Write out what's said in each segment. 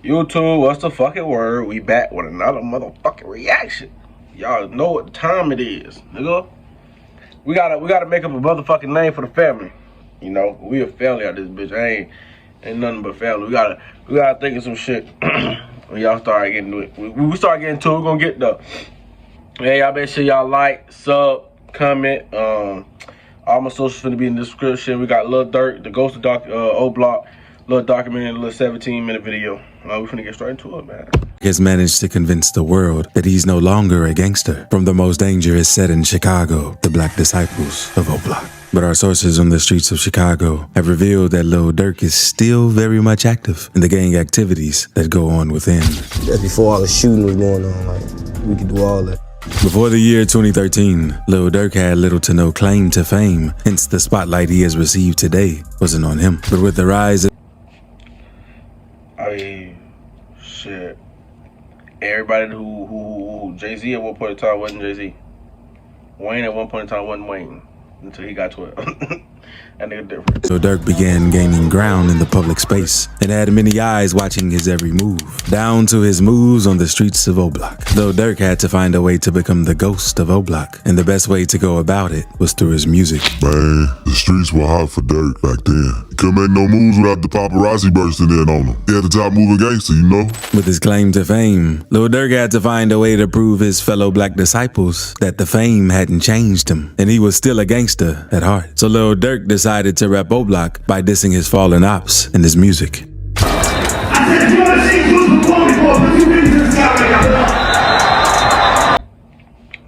YouTube, what's the fucking word? We back with another motherfucking reaction. Y'all know what time it is, nigga. We gotta make up a motherfucking name for the family. You know, we a family out this bitch. Ain't nothing but family. We gotta think of some shit. When y'all start getting to it, we start getting to it. We're gonna get the. Hey, y'all make sure y'all like, sub, comment. All my socials finna be in the description. We got Lil Durk, the Ghost of Oblock, little documentary, little 17-minute video. We finna get straight into it, man. Has managed to convince the world that he's no longer a gangster from the most dangerous set in Chicago, the Black Disciples of Oblock. But our sources on the streets of Chicago have revealed that Lil Durk is still very much active in the gang activities that go on within. That's before all the shooting was going on, like, we could do all that. Before the year 2013, Lil Durk had little to no claim to fame, hence the spotlight he has received today wasn't on him. But with the rise of shit. Everybody who Jay-Z at one point in time wasn't Jay-Z. Wayne at one point in time wasn't Wayne until he got 12. That nigga different. So Durk began gaining ground in the public space and had many eyes watching his every move, down to his moves on the streets of Oblock. Though Durk had to find a way to become the ghost of Oblock, and the best way to go about it was through his music. Man, the streets were hot for Durk back then. He couldn't make no moves without the paparazzi bursting in on him. He had the top moving gangster, you know? With his claim to fame, Lil Durk had to find a way to prove his fellow black disciples that the fame hadn't changed him, and he was still a gangster at heart. So Lil Durk decided to rap Oblock by dissing his fallen ops in his music.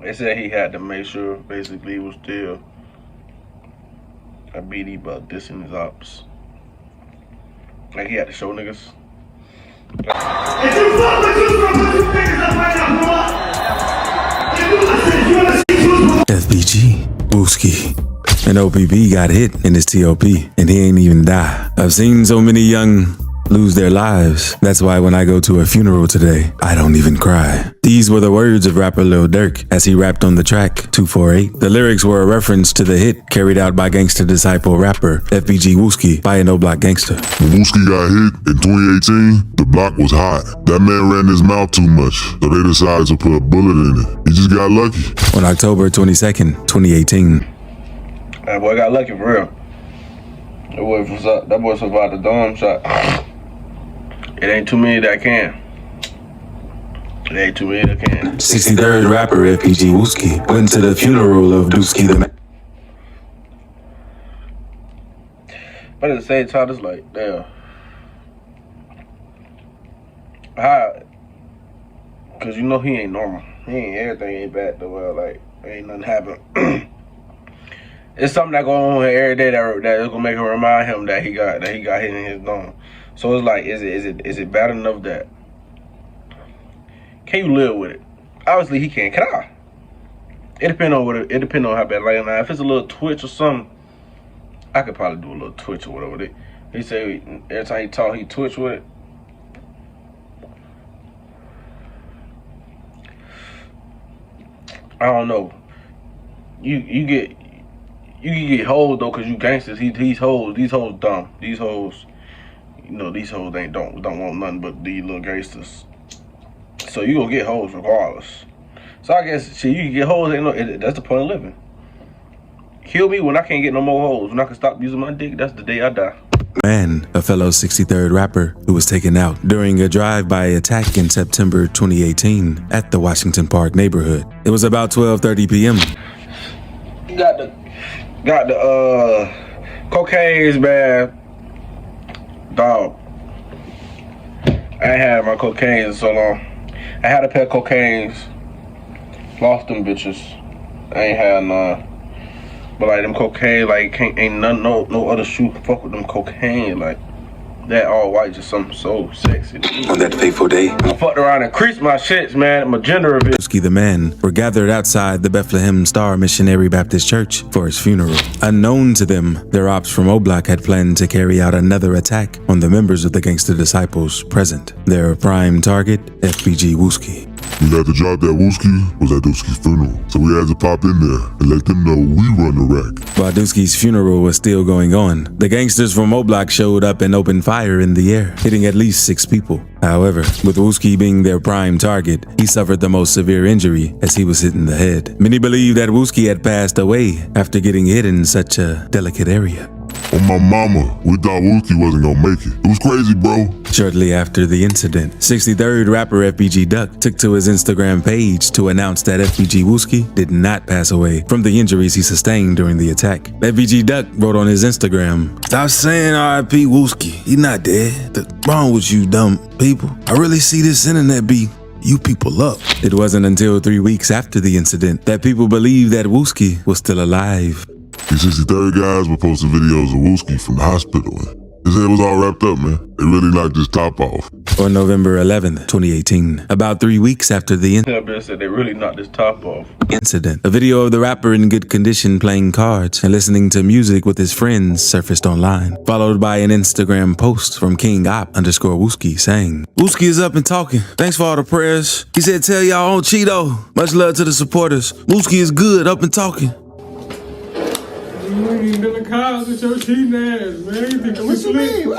They said he had to make sure basically he was still a BD about dissing his ops. Like he had to show niggas. FBG, Wooski. And OPB got hit in his TOP, and he ain't even die. I've seen so many young lose their lives. That's why when I go to a funeral today, I don't even cry. These were the words of rapper Lil Durk as he rapped on the track 248. The lyrics were a reference to the hit carried out by gangster disciple rapper FBG Wooski by an Oblock gangster. When Wooski got hit in 2018, the block was hot. That man ran his mouth too much, so they decided to put a bullet in it. He just got lucky. On October 22nd, 2018. That boy got lucky for real. That boy survived the dome shot. It ain't too many that can. It ain't too many that can. 63rd rapper FBG Wooski went to the funeral of Dooski the Man. But at the same time, it's like, damn. How? Cause you know he ain't normal. Everything ain't bad though. Well, like ain't nothing happen. It's something that go on every day that is gonna make him remind him that he got hit in his dome. So it's like, is it bad enough that can you live with it? Obviously he can't. Can I? It depends on how bad. Like now, if it's a little twitch or something, I could probably do a little twitch or whatever. He say every time he talk, he twitch with it. I don't know. You can get hoes though, cause you gangsters. These hoes dumb. These hoes, you know, these hoes don't want nothing but these little gangsters. So you gonna get hoes regardless. So I guess shit, you can get hoes. That's the point of living. Kill me when I can't get no more hoes. When I can stop using my dick, that's the day I die. Man, a fellow 63rd rapper who was taken out during a drive-by attack in September 2018 at the Washington Park neighborhood. It was about 12:30 p.m. Got the cocaine's man. Dog. I ain't had my cocaine in so long. I had a pair of cocaines. Lost them bitches. I ain't had none. But like them cocaine, like ain't none, no other shoe can fuck with them cocaine. Like that all white, just something so sexy. On that fateful day, I fucked around and creased my shits, man. My gender of it. Dooski the Man were gathered outside the Bethlehem Star Missionary Baptist Church for his funeral. Unknown to them, their ops from Oblock had planned to carry out another attack on the members of the gangster disciples present. Their prime target, FBG Wooski. We had to drop that Wooski was at Dooskie's funeral. So we had to pop in there and let them know we run the rack. While Dooskie's funeral was still going on, the gangsters from Oblock showed up and opened fire in the air, hitting at least 6 people. However, with Wooski being their prime target, he suffered the most severe injury as he was hit in the head. Many believe that Wooski had passed away after getting hit in such a delicate area. On my mama, we thought Wooski wasn't gonna make it. It was crazy, bro. Shortly after the incident, 63rd rapper FBG Duck took to his Instagram page to announce that FBG Wooski did not pass away from the injuries he sustained during the attack. FBG Duck wrote on his Instagram, "Stop saying RIP Wooski, he not dead. What's wrong with you dumb people? I really see this internet be you people up." It wasn't until 3 weeks after the incident that people believed that Wooski was still alive. These 63rd guys were posting videos of Wooski from the hospital. His head was all wrapped up, man. They really knocked his top off. On November 11th, 2018, about 3 weeks after the Said they really knocked his top off. incident, a video of the rapper in good condition playing cards and listening to music with his friends surfaced online, followed by an Instagram post from King_Op_Wooski saying, "Wooski is up and talking. Thanks for all the prayers. He said, tell y'all on Cheeto. Much love to the supporters. Wooski is good, up and talking." You ain't even been in college with your cheating ass, man. You think What you mean?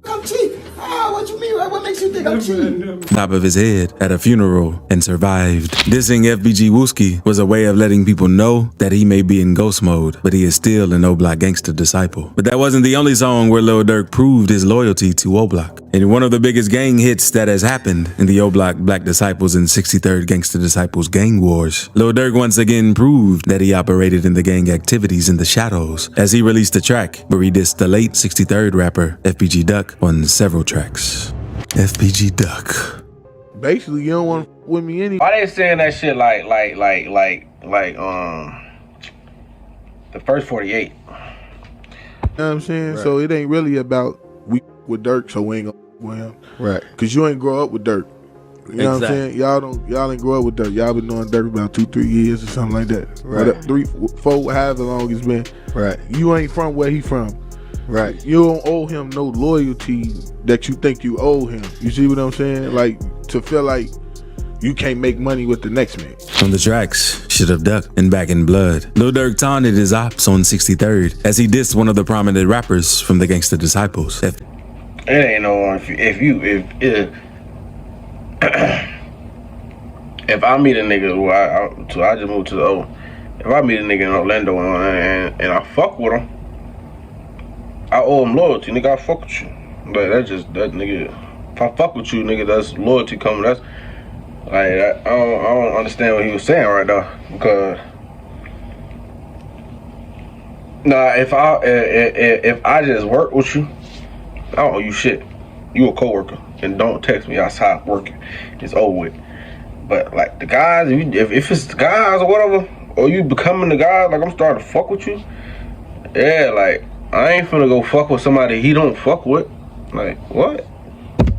I'm cheating. What you mean? What makes you think I'm cheating? Top of his head at a funeral and survived. Dissing FBG Wooski was a way of letting people know that he may be in ghost mode, but he is still an Oblock gangster disciple. But that wasn't the only song where Lil Durk proved his loyalty to Oblock. And one of the biggest gang hits that has happened in the Oblock Black Disciples and 63rd Gangster Disciples gang wars, Lil Durk once again proved that he operated in the gang activities in the shadows as he released a track where he dissed the late 63rd rapper FBG Duck on several tracks. FBG Duck. Basically, you don't want to with me anyway. Why they saying that shit like the first 48? You know what I'm saying? Right. So it ain't really about we with Durk, so we ain't gonna with him. Right. Cause you ain't grow up with Durk. You know what I'm saying? Y'all ain't grow up with Durk. Y'all been knowing Durk about 2-3 years or something like that. Right. 3, 4, however long it's been. Right. You ain't from where he from. Right. You don't owe him no loyalty that you think you owe him. You see what I'm saying? Like, to feel like you can't make money with the next man. On the tracks, Should Have Ducked and Back in Blood, Lil Durk taunted his ops on 63rd as he dissed one of the prominent rappers from the Gangsta Disciples. It ain't no if I meet a nigga so I just moved to the O. If I meet a nigga in Orlando and I fuck with him, I owe him loyalty, nigga. I fuck with you. But that nigga. If I fuck with you, nigga, that's loyalty coming. That's like I don't understand what he was saying right now, because if I just work with you, I don't owe you shit. You a coworker, and don't text me outside working. It's over with. But like the guys, if it's the guys or whatever, or you becoming the guy, like I'm starting to fuck with you, yeah, like I ain't finna go fuck with somebody he don't fuck with. Like what?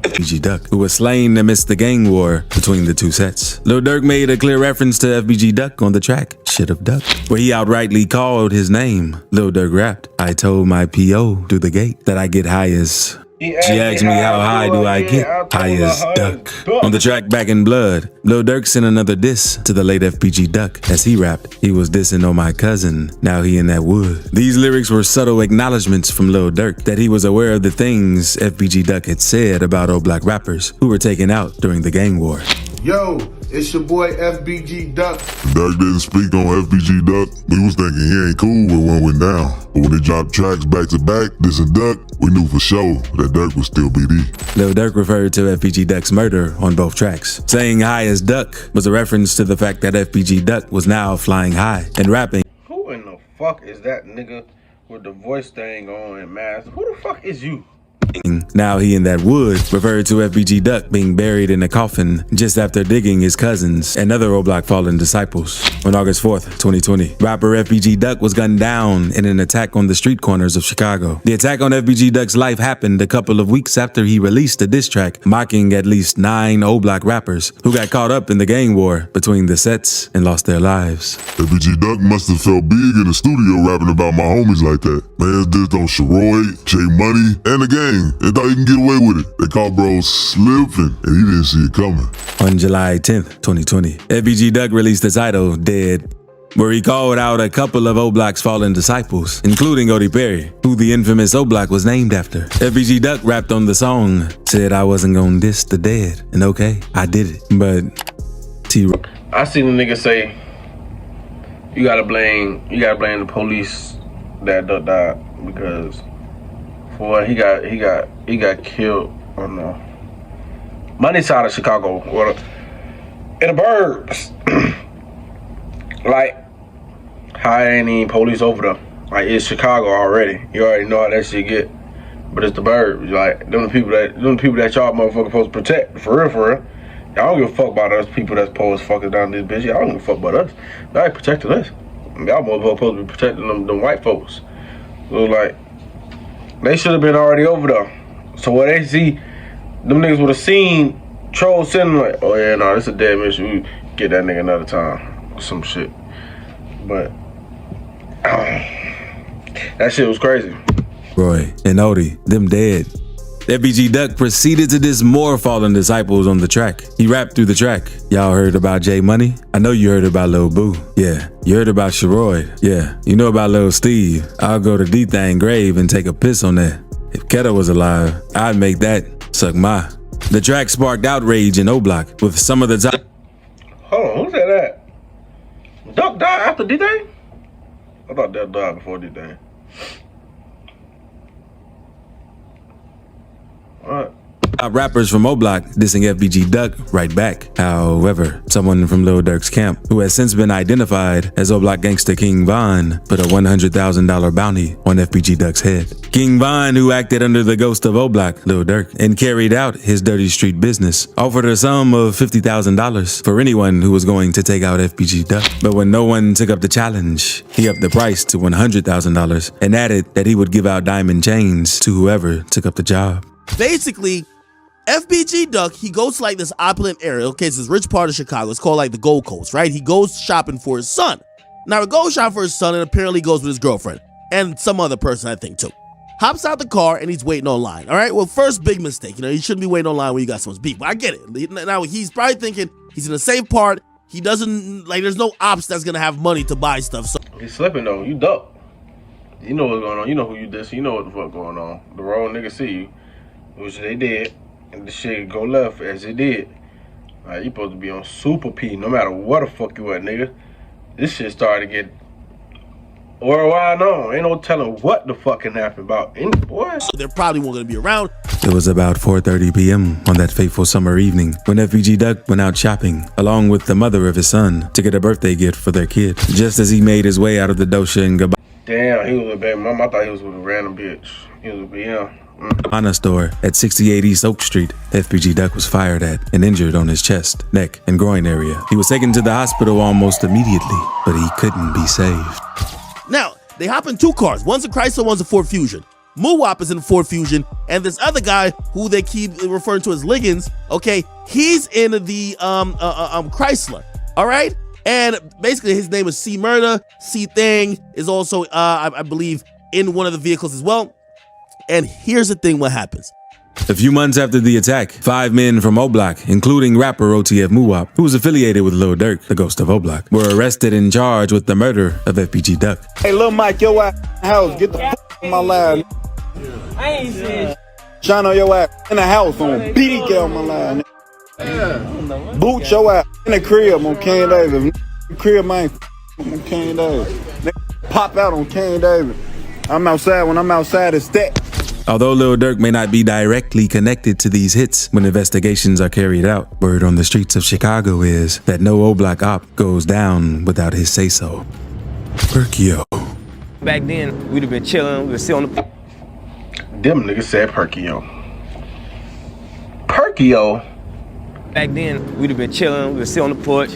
FBG Duck, who was slain amidst the gang war between the two sets. Lil Durk made a clear reference to FBG Duck on the track Should Have Ducked, where he outrightly called his name. Lil Durk rapped, "I told my PO through the gate that I get high as..." She asked me how high do I get? High as Duck. On the track Back in Blood, Lil Durk sent another diss to the late FBG Duck as he rapped, "He was dissing on my cousin, now he in that wood." These lyrics were subtle acknowledgments from Lil Durk that he was aware of the things FBG Duck had said about Oblock rappers who were taken out during the gang war. Yo, it's your boy FBG Duck. Durk didn't speak on FBG Duck. We was thinking he ain't cool when one went down. But when they dropped tracks back to back, this and Duck, we knew for sure that Durk was still BD. Lil Durk referred to FBG Duck's murder on both tracks, saying "high as Duck" was a reference to the fact that FBG Duck was now flying high and rapping. Who in the fuck is that nigga with the voice thing on and mask? Who the fuck is you? Now he in that wood referred to FBG Duck being buried in a coffin just after digging his cousins and other Oblock fallen disciples. On August 4th, 2020, rapper FBG Duck was gunned down in an attack on the street corners of Chicago. The attack on FBG Duck's life happened a couple of weeks after he released a diss track mocking at least 9 Oblock rappers who got caught up in the gang war between the sets and lost their lives. FBG Duck must have felt big in the studio rapping about my homies like that. Man's dissed on Sharoy, J Money, and the gang. thing and thought he can get away with it. They caught bro slipping and he didn't see it coming. On July 10th, 2020, FBG Duck released the title Dead, where he called out a couple of Oblock's fallen disciples, including Odie Perry, who the infamous Oblock was named after. FBG Duck rapped on the song, said I wasn't gonna diss the dead, and okay, I did it, but I seen the nigga say, you gotta blame the police that Duck died, because for what he got killed on the money side of Chicago, or in the burbs. Like, how ain't any police over there? Like, it's Chicago already. You already know how that shit get. But it's the burbs. Like, them the people that y'all motherfuckers supposed to protect. For real, for real. Y'all don't give a fuck about us people that's supposed to fuck us down this bitch. Y'all don't give a fuck about us. Y'all ain't protecting us. Y'all motherfuckers supposed to be protecting them white folks. So, like, they should have been already over there. So when they see, them niggas would have seen Troll sitting like, oh yeah, no, this a dead mission. We get that nigga another time. Or some shit. But that shit was crazy. Roy and Odie, them dead. FBG Duck proceeded to diss more fallen disciples on the track. He rapped through the track. Y'all heard about J Money? I know you heard about Lil Boo. Yeah. You heard about Sharoid? Yeah. You know about Lil Steve? I'll go to D-Thang grave and take a piss on that. If Keto was alive, I'd make that suck my. The track sparked outrage in Oblock with some of the top. Hold on, who said that? Duck died after D-Thang? I thought Duck died before D-Thang. What? Rappers from Oblock dissing FBG Duck right back. However, someone from Lil Durk's camp, who has since been identified as Oblock gangster King Von, put a $100,000 bounty on FBG Duck's head. King Von, who acted under the ghost of Oblock, Lil Durk, and carried out his dirty street business, offered a sum of $50,000 for anyone who was going to take out FBG Duck. But when no one took up the challenge, he upped the price to $100,000 and added that he would give out diamond chains to whoever took up the job. Basically, FBG Duck, he goes to like this opulent area. Okay, it's this rich part of Chicago. It's called like the Gold Coast, right? He goes shopping for his son. Now, he goes shopping for his son and apparently goes with his girlfriend and some other person, I think, too. Hops out the car and he's waiting online. All right, well, first big mistake. You know, you shouldn't be waiting online when you got someone's beef. But I get it. Now, he's probably thinking he's in a safe part. He doesn't, like, there's no ops that's going to have money to buy stuff. So he's slipping, though. You duck. You know what's going on. You know who you diss. You know what the fuck going on. The wrong nigga see you, which they did. And the shit go left as it did. Like, you supposed to be on Super P no matter what the fuck you at, nigga. This shit started to get worldwide known. Ain't no telling what the fuck can happen about any boy. They're probably won't gonna be around. It was about 4:30 p.m. on that fateful summer evening when FBG Duck went out shopping along with the mother of his son to get a birthday gift for their kid. Just as he made his way out of the Dosha and Gabbana Damn, he was with a baby mama. I thought he was with a random bitch. He was with store at 68 East Oak Street, FBG Duck was fired at and injured on his chest, neck, and groin area. He was taken to the hospital almost immediately, but he couldn't be saved. Now, they hop in two cars. One's a Chrysler, one's a Ford Fusion. Muwap is in the Ford Fusion, and this other guy who they keep referring to as Liggins, okay, he's in the Chrysler, all right? And basically his name is C Murder. C Thing is also, I believe, in one of the vehicles as well. And here's the thing, what happens. A few months after the attack, 5 men from Oblock, including rapper OTF Muwap, who was affiliated with Lil Durk, the ghost of Oblock, were arrested and charged with the murder of FBG Duck. Hey, Lil Mike, your ass house, get the fuck in my lab. I ain't saying shine on your ass in the house on BDK on my lab. Boot your ass in the crib on King David. Crib, man, on King David. Pop out on King David. I'm outside. When I'm outside, it's that. Although Lil Durk may not be directly connected to these hits when investigations are carried out, word on the streets of Chicago is that no Oblock op goes down without his say-so. Perkio. Back then, we'd have been chilling. We'd sit on the... Them niggas said Perkio. Perkio? Back then, we'd have been chilling. We'd sit on the porch.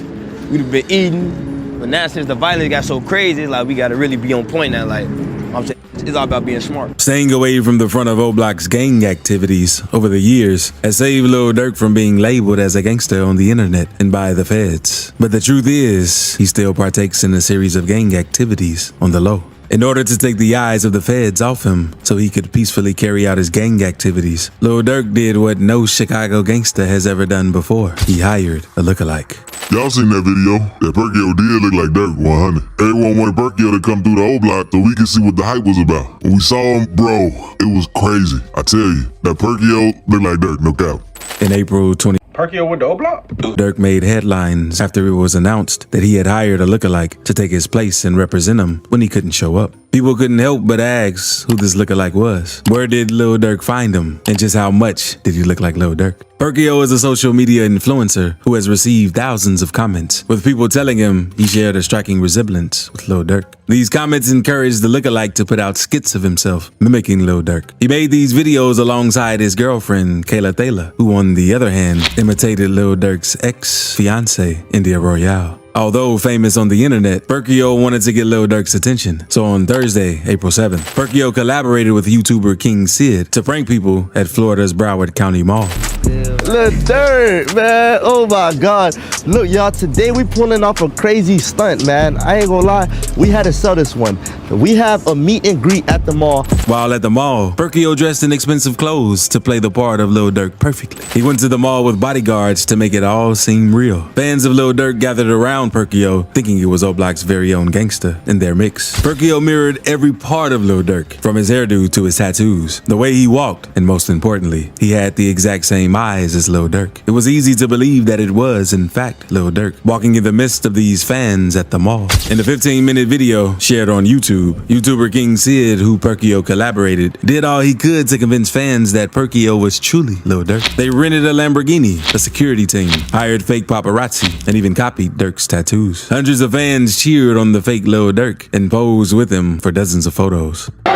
We'd have been eating. But now, since the violence got so crazy, like, we got to really be on point now. Like, I'm saying, it's all about being smart. Staying away from the front of Oblock's gang activities over the years has saved Lil Durk from being labeled as a gangster on the internet and by the feds. But the truth is, he still partakes in a series of gang activities on the low. In order to take the eyes of the feds off him so he could peacefully carry out his gang activities, Lil Durk did what no Chicago gangster has ever done before. He hired a lookalike. Y'all seen that video? That Perkio did look like Durk 100. Everyone wanted Perkio to come through the Oblock so we could see what the hype was about. When we saw him, bro, it was crazy. I tell you, that Perkio looked like Durk, no cap. In April 20, Perkio with the Oblock? Durk made headlines after it was announced that he had hired a lookalike to take his place and represent him when he couldn't show up. People couldn't help but ask who this lookalike was. Where did Lil Durk find him? And just how much did he look like Lil Durk? Perkio is a social media influencer who has received thousands of comments, with people telling him he shared a striking resemblance with Lil Durk. These comments encouraged the lookalike to put out skits of himself, mimicking Lil Durk. He made these videos alongside his girlfriend, Kayla Thaler, who on the other hand, imitated Lil Durk's ex-fiancée, India Royale. Although famous on the internet, Perkio wanted to get Lil Durk's attention. So on Thursday, April 7th, Perkio collaborated with YouTuber King Sid to prank people at Florida's Broward County Mall. Lil Durk, man. Oh my God. Look, y'all, today we pulling off a crazy stunt, man. I ain't gonna lie. We had to sell this one. We have a meet and greet at the mall. While at the mall, Perkio dressed in expensive clothes to play the part of Lil Durk perfectly. He went to the mall with bodyguards to make it all seem real. Fans of Lil Durk gathered around Perkio, thinking it was Oblock's very own gangster in their mix. Perkio mirrored every part of Lil Durk, from his hairdo to his tattoos, the way he walked, and most importantly, he had the exact same eyes as Lil Durk. It was easy to believe that it was, in fact, Lil Durk, walking in the midst of these fans at the mall. In the 15-minute video shared on YouTube, YouTuber King Sid, who Perkio collaborated, did all he could to convince fans that Perkio was truly Lil Durk. They rented a Lamborghini, a security team, hired fake paparazzi, and even copied Durk's tattoos. Hundreds of fans cheered on the fake Lil Durk and posed with him for dozens of photos. Lil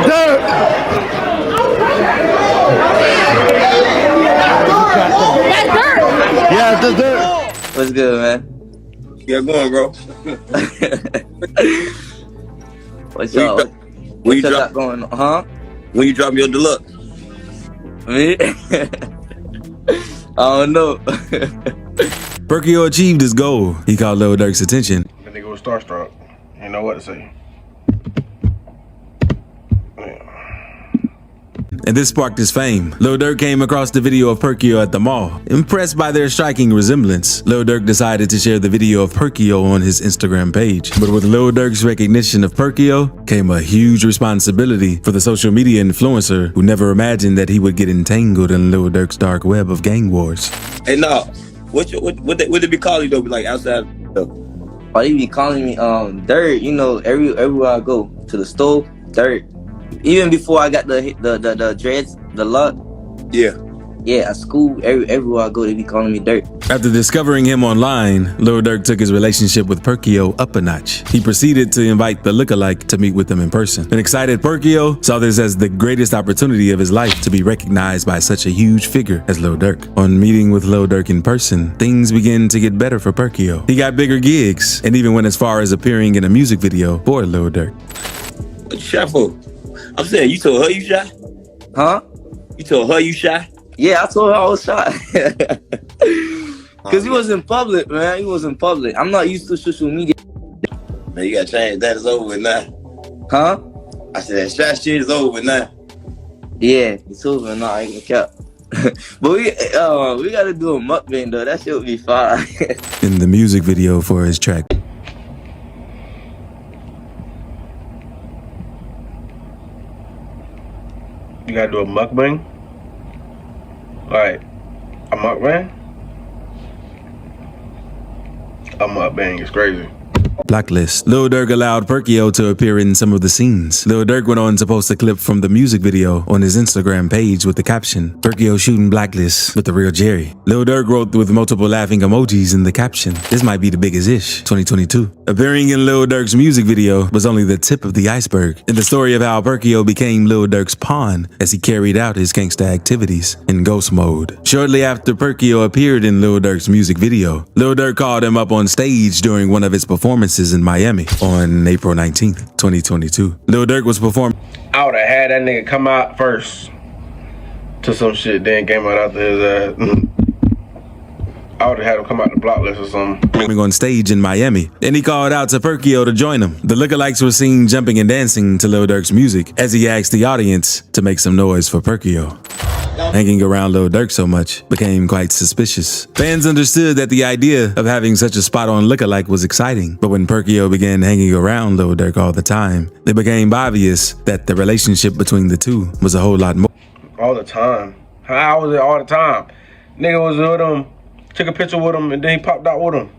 Durk! Yeah, it's Durk. What's good, man? Yeah, going, bro. What's y'all? When you drop going on? Huh? When you drop your deluxe? Me? I don't know. Perkio achieved his goal. He caught Lil Durk's attention. That nigga was starstruck. You know what to say. And this sparked his fame. Lil Durk came across the video of Perkio at the mall. Impressed by their striking resemblance, Lil Durk decided to share the video of Perkio on his Instagram page. But with Lil Durk's recognition of Perkio came a huge responsibility for the social media influencer who never imagined that he would get entangled in Lil Durk's dark web of gang wars. Hey, nah. What they be calling you though? Like outside? Oh, they be calling me Durk. You know, everywhere I go, to the store, Durk. Even before I got the dreads, the lock. Yeah. Yeah, at school, everywhere I go, they be calling me Durk. After discovering him online, Lil Durk took his relationship with Perkio up a notch. He proceeded to invite the lookalike to meet with him in person. An excited Perkio saw this as the greatest opportunity of his life to be recognized by such a huge figure as Lil Durk. On meeting with Lil Durk in person, things began to get better for Perkio. He got bigger gigs and even went as far as appearing in a music video for Lil Durk. What you shy for? I'm saying, you told her you shy? Huh? You told her you shy? Yeah, I told her I was shy. Cause he was in public, man. He was in public. I'm not used to social media. Man, you gotta change that. It's over with now. Huh? I said that shy shit is over with now. Yeah, it's over now. I ain't gonna cap. But we gotta do a mukbang though. That shit would be fire. In the music video for his track, You gotta do a mukbang? Like, a mukbang? A mukbang is crazy. Blacklist. Lil Durk allowed Perkio to appear in some of the scenes. Lil Durk went on to post a clip from the music video on his Instagram page with the caption, "Perkio shooting Blacklist with the real Jerry." Lil Durk wrote with multiple laughing emojis in the caption, "This might be the biggest ish, 2022." Appearing in Lil Durk's music video was only the tip of the iceberg in the story of how Perkio became Lil Durk's pawn as he carried out his gangsta activities in ghost mode. Shortly after Perkio appeared in Lil Durk's music video, Lil Durk called him up on stage during one of his performances in Miami on April 19th, 2022. Lil Durk was performing. I would have had that nigga come out first to some shit, then came out after his ass. I I would've had him come out the block list or something. On stage in Miami, and he called out to Perkio to join him. The lookalikes were seen jumping and dancing to Lil Durk's music as he asked the audience to make some noise for Perkio. Hanging around Lil Durk so much became quite suspicious. Fans understood that the idea of having such a spot-on lookalike was exciting, but when Perkio began hanging around Lil Durk all the time, it became obvious that the relationship between the two was a whole lot more. All the time? How was it all the time? Nigga was with him, took a picture with him, and then he popped out with him.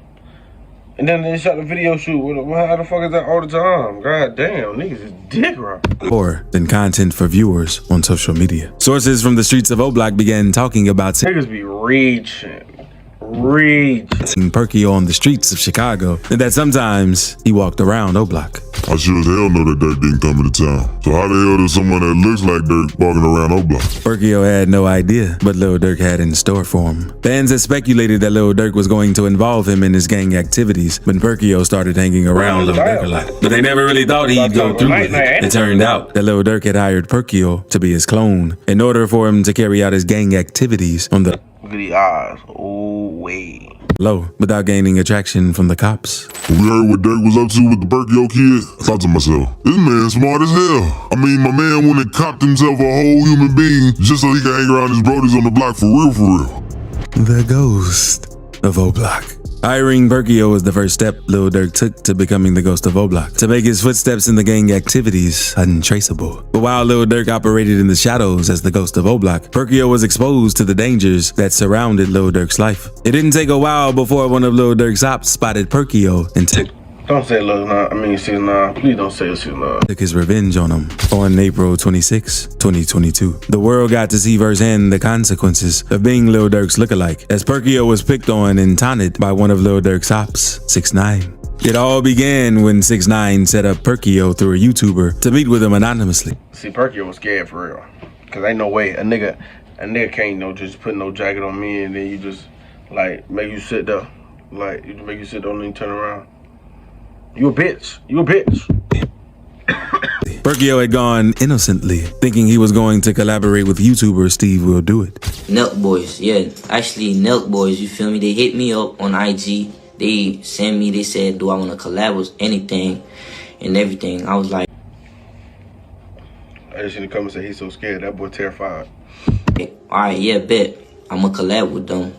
And then they shot the video shoot with him. How the fuck is that all the time? God damn, niggas is dick right. More than content for viewers on social media. Sources from the streets of Oblock began talking about niggas be reaching Perkio on the streets of Chicago, and that sometimes he walked around Oblock. I sure as hell know that Durk didn't come into town. So how the hell does someone that looks like Durk walking around Oblock? Perkio had no idea what Lil Durk had in store for him. Fans had speculated that Lil Durk was going to involve him in his gang activities when Perkio started hanging around Lil Durk a lot. But they never really thought he'd go through with it. It turned out that Lil Durk had hired Perkio to be his clone in order for him to carry out his gang activities on the low without gaining attraction from the cops. When we heard what Durk was up to with the Perkio kid, I thought to myself, this man smart as hell. I mean, my man went and copped himself a whole human being just so he can hang around his brodies on the block for real, for real. The ghost of Oblock. Hiring Perkio was the first step Lil Durk took to becoming the ghost of Oblock, to make his footsteps in the gang activities untraceable. But while Lil Durk operated in the shadows as the ghost of Oblock, Perkio was exposed to the dangers that surrounded Lil Durk's life. It didn't take a while before one of Lil Durk's ops spotted Perkio and Don't say Lil Nas. I mean, Season 9. Please don't say Season 9. took his revenge on him. On April 26, 2022, the world got to see firsthand the consequences of being Lil Durk's lookalike, as Perkio was picked on and taunted by one of Lil Durk's ops, 6ix9ine. It all began when 6ix9ine set up Perkio through a YouTuber to meet with him anonymously. See, Perkio was scared for real. Cause ain't no way a nigga can't just put no jacket on me and then you just like make you sit there. Like you make you sit there and then turn around. You a bitch. You a bitch. Perkio had gone innocently, thinking he was going to collaborate with YouTuber Steve Will Do It. Nelk Boys, yeah. Actually, Nelk Boys, you feel me? They hit me up on IG. They sent me, they said, do I want to collab with anything and everything. I was like, I just need to come and say he's so scared. That boy terrified. alright, yeah, bet. I'm going to collab with them.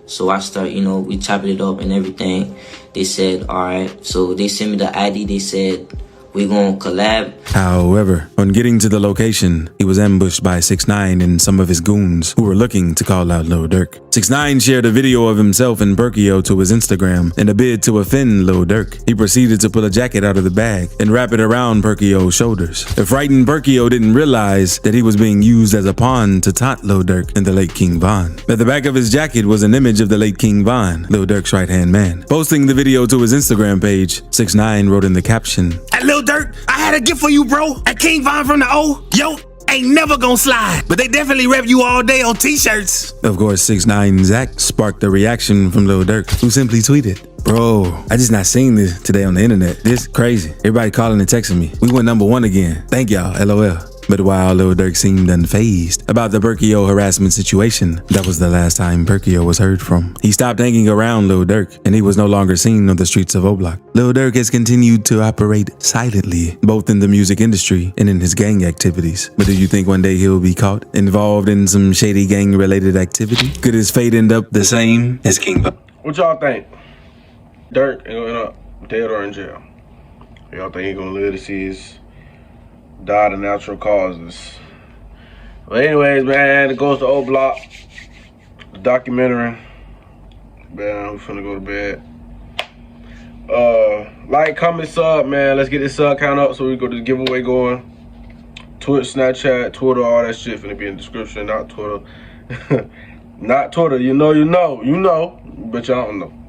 So I start, we chopped it up and everything. They said, alright. So they sent me the ID. They said, we gonna collab. However, on getting to the location, he was ambushed by 6ix9ine and some of his goons who were looking to call out Lil Durk. 6ix9ine shared a video of himself and Perkio to his Instagram in a bid to offend Lil Durk. He proceeded to pull a jacket out of the bag and wrap it around Perkio's shoulders. The frightened Perkio didn't realize that he was being used as a pawn to taunt Lil Durk and the late King Von. At the back of his jacket was an image of the late King Von, Lil Durk's right-hand man. Posting the video to his Instagram page, 6ix9ine wrote in the caption, "Hey, Lil Durk, I had a gift for you, bro. At King Von from the O. Yo, ain't never gonna slide, but they definitely rep you all day on t-shirts." Of course, 6ix9ine's act sparked a reaction from Lil Durk, who simply tweeted, "Bro, I just not seen this today on the internet. This crazy. Everybody calling and texting me. We went #1 again. Thank y'all, LOL." But while Lil Durk seemed unfazed about the Perkio harassment situation, that was the last time Perkio was heard from. He stopped hanging around Lil Durk, and he was no longer seen on the streets of Oblock. Lil Durk has continued to operate silently, both in the music industry and in his gang activities. But do you think one day he'll be caught involved in some shady gang-related activity? Could his fate end up the same as King Von? What y'all think? Durk ain't gonna end up dead or in jail? Y'all think he gonna live to see his died of natural causes? But anyways, man, it goes to Oblock, the documentary. Man, we finna go to bed. Like, comment, sub, man. Let's get this sub count up so we go to the giveaway going. Twitch, Snapchat, Twitter, all that shit finna be in the description. Not Twitter. Not Twitter. You know. But y'all don't know.